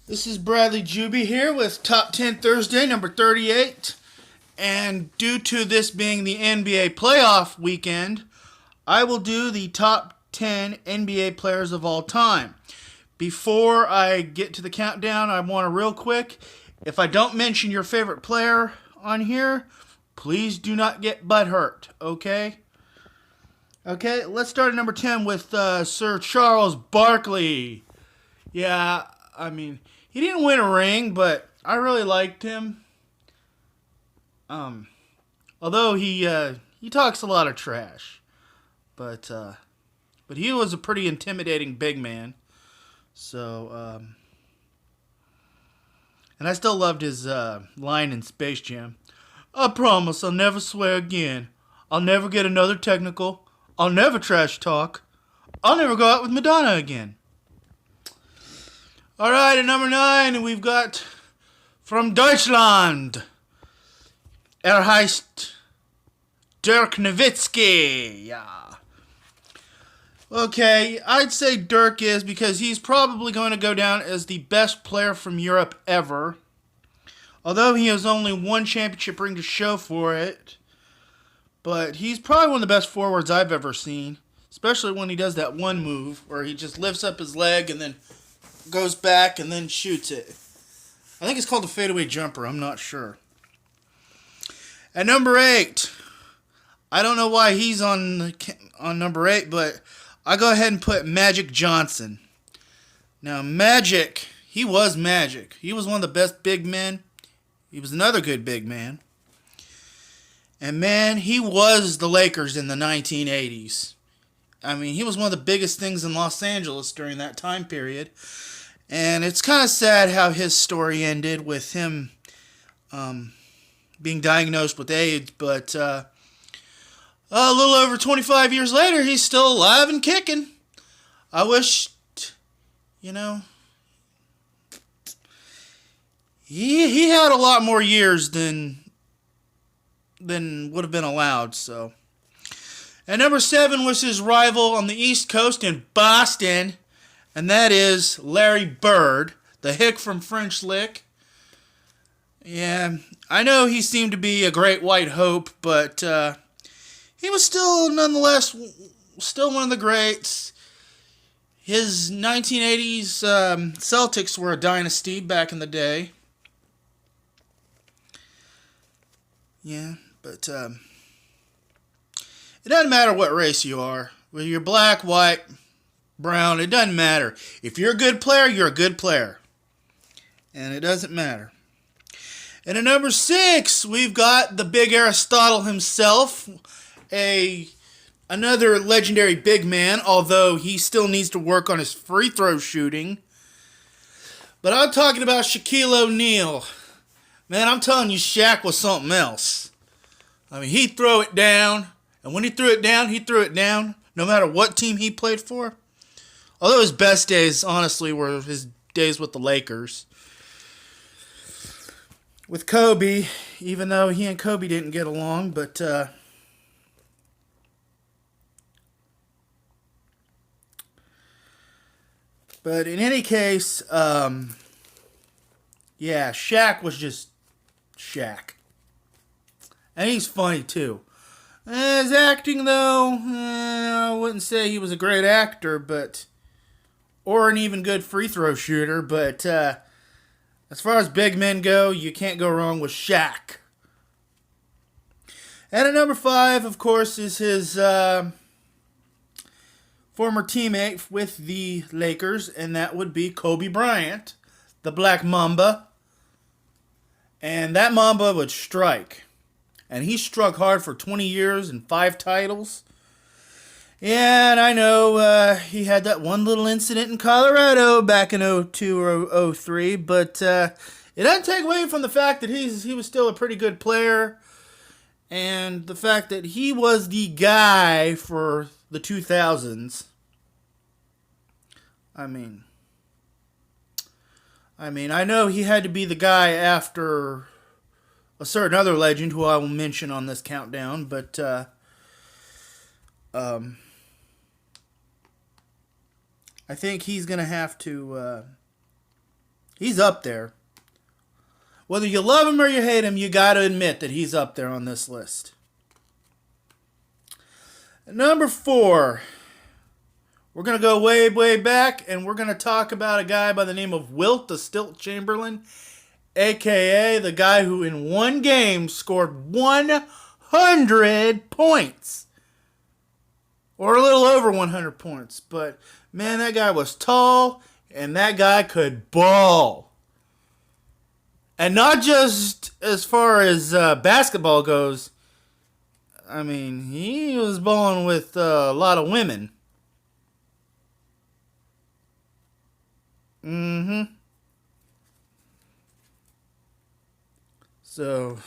This is Bradley Juby here with Top 10 Thursday, number 38. And due to this being the NBA playoff weekend, I will do the top 10 NBA players of all time. Before I get to the countdown, I want to real quick, if I don't mention your favorite player on here, please do not get butthurt, okay? Okay, let's start at number 10 with Sir Charles Barkley. Yeah, I mean, he didn't win a ring, but I really liked him. Um, Although he talks a lot of trash, but he was a pretty intimidating big man. So and I still loved his line in Space Jam. I promise I'll never swear again. I'll never get another technical. I'll never trash talk. I'll never go out with Madonna again. All right, at number 9, we've got from Deutschland, heißt Dirk Nowitzki. Yeah. Okay, I'd say Dirk is because he's probably going to go down as the best player from Europe ever. Although he has only one championship ring to show for it. But he's probably one of the best forwards I've ever seen. Especially when he does that one move where he just lifts up his leg and then goes back and then shoots it. I think it's called a fadeaway jumper. I'm not sure. At number 8, I don't know why he's on number 8, but I'll go ahead and put Magic Johnson. Now, Magic, he was Magic. He was one of the best big men. He was another good big man. And man, he was the Lakers in the 1980s. I mean, he was one of the biggest things in Los Angeles during that time period. And it's kind of sad how his story ended with him being diagnosed with AIDS. But a little over 25 years later, he's still alive and kicking. I wish, you know, he had a lot more years than would have been allowed. So, at number 7 was his rival on the East Coast in Boston, and that is Larry Bird, the hick from French Lick. Yeah, I know he seemed to be a great white hope, but he was still, nonetheless, still one of the greats. His 1980s Celtics were a dynasty back in the day. Yeah, but it doesn't matter what race you are. Whether you're black, white, brown, it doesn't matter. If you're a good player, you're a good player. And it doesn't matter. And at number 6, we've got the big Aristotle himself. Another legendary big man, although he still needs to work on his free throw shooting. But I'm talking about Shaquille O'Neal. Man, I'm telling you, Shaq was something else. I mean, he'd throw it down. And when he threw it down, no matter what team he played for. Although his best days, honestly, were his days with the Lakers. With Kobe, even though he and Kobe didn't get along, but in any case, yeah, Shaq was just Shaq. And he's funny, too. His acting, though, I wouldn't say he was a great actor, or an even good free throw shooter, but as far as big men go, you can't go wrong with Shaq. And at number 5, of course, is his former teammate with the Lakers, and that would be Kobe Bryant, the Black Mamba. And that Mamba would strike. And he struck hard for 20 years and 5 titles. And I know he had that one little incident in Colorado back in 02 or 03, but it doesn't take away from the fact that he was still a pretty good player. And the fact that he was the guy for the 2000s. I mean, I know he had to be the guy after a certain other legend who I will mention on this countdown, but I think he's going to have to He's up there. Whether you love him or you hate him, you got to admit that he's up there on this list. Number 4. We're going to go way, way back, and we're going to talk about a guy by the name of Wilt the Stilt Chamberlain, a.k.a. the guy who in one game scored 100 points. Or a little over 100 points. But, man, that guy was tall, and that guy could ball. And not just as far as basketball goes. I mean, he was balling with a lot of women. So,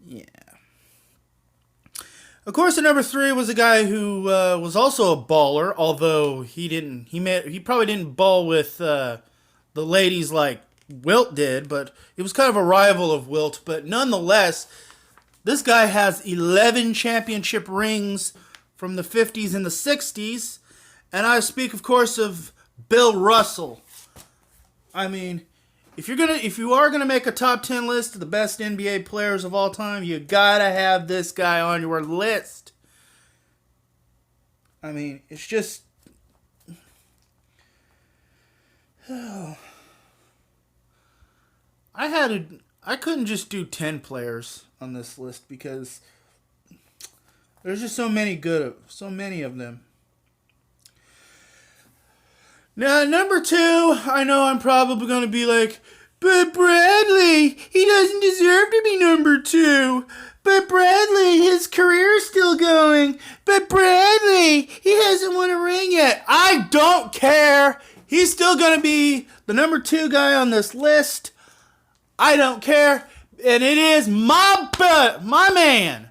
yeah. Of course, the number 3 was a guy who was also a baller, although he probably didn't ball with the ladies like Wilt did, but he was kind of a rival of Wilt. But nonetheless, this guy has 11 championship rings from the 50s and the 60s, and I speak, of course, of Bill Russell. I mean, if you are gonna make a top 10 list of the best NBA players of all time, you gotta have this guy on your list. I mean, it's just, I couldn't just do 10 players on this list because there's just so many of them. Now, number 2, I know I'm probably going to be like, but Bradley, he doesn't deserve to be number 2. But Bradley, his career is still going. But Bradley, he hasn't won a ring yet. I don't care. He's still going to be the number 2 guy on this list. I don't care. And it is my man,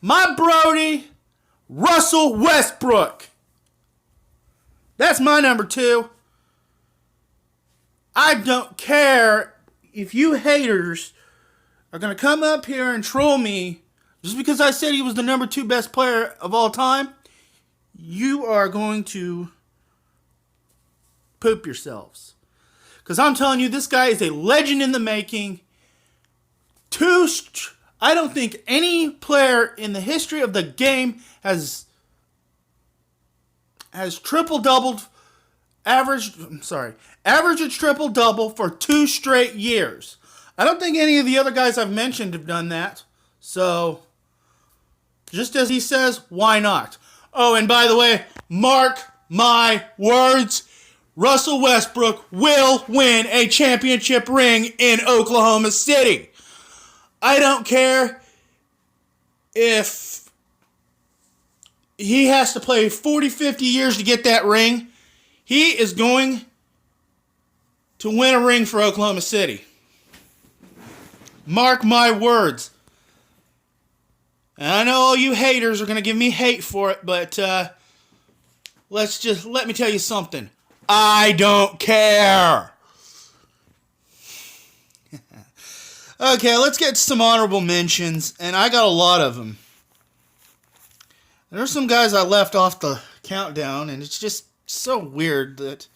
my Brody, Russell Westbrook. That's my number 2. I don't care if you haters are going to come up here and troll me just because I said he was the number 2 best player of all time. You are going to poop yourselves. Because I'm telling you, this guy is a legend in the making. I don't think any player in the history of the game has triple-doubled, averaged a triple-double for 2 straight years. I don't think any of the other guys I've mentioned have done that. So, just as he says, why not? Oh, and by the way, mark my words, Russell Westbrook will win a championship ring in Oklahoma City. I don't care if he has to play 40, 50 years to get that ring. He is going to win a ring for Oklahoma City. Mark my words. And I know all you haters are going to give me hate for it, but let me tell you something. I don't care. Okay, let's get to some honorable mentions, and I got a lot of them. There's some guys I left off the countdown, and it's just so weird that...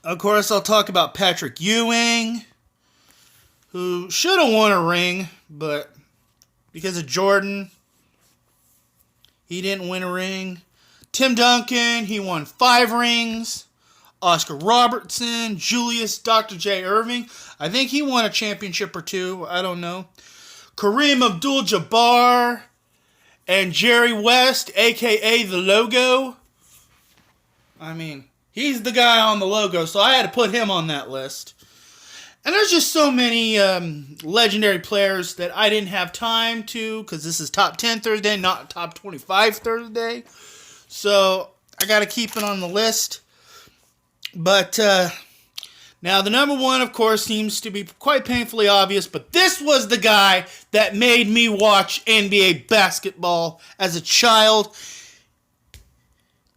Of course, I'll talk about Patrick Ewing, who should have won a ring, but because of Jordan, he didn't win a ring. Tim Duncan, he won 5 rings. Oscar Robertson, Julius Dr. J. Irving, I think he won a championship or 2, I don't know. Kareem Abdul-Jabbar and Jerry West, a.k.a. the Logo. I mean, he's the guy on the logo, so I had to put him on that list. And there's just so many legendary players that I didn't have time to, because this is Top 10 Thursday, not Top 25 Thursday. So I got to keep it on the list. But now the number 1, of course, seems to be quite painfully obvious, but this was the guy that made me watch NBA basketball as a child.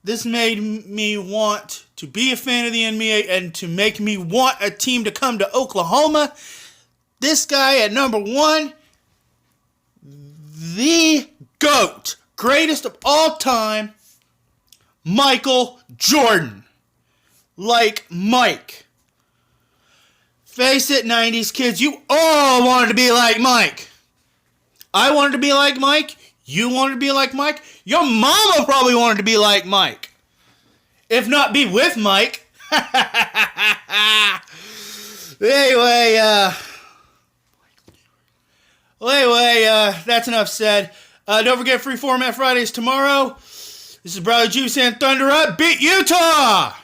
This made me want to be a fan of the NBA and to make me want a team to come to Oklahoma. This guy at number 1, the GOAT, greatest of all time, Michael Jordan. like Mike. Face it, 90s kids, you all wanted to be like Mike. I wanted to be like Mike. You wanted to be like Mike. Your mama probably wanted to be like Mike. If not be with Mike. Anyway, that's enough said. Don't forget Free Format Fridays tomorrow. This is Brother Juice and Thunder Up. Beat Utah!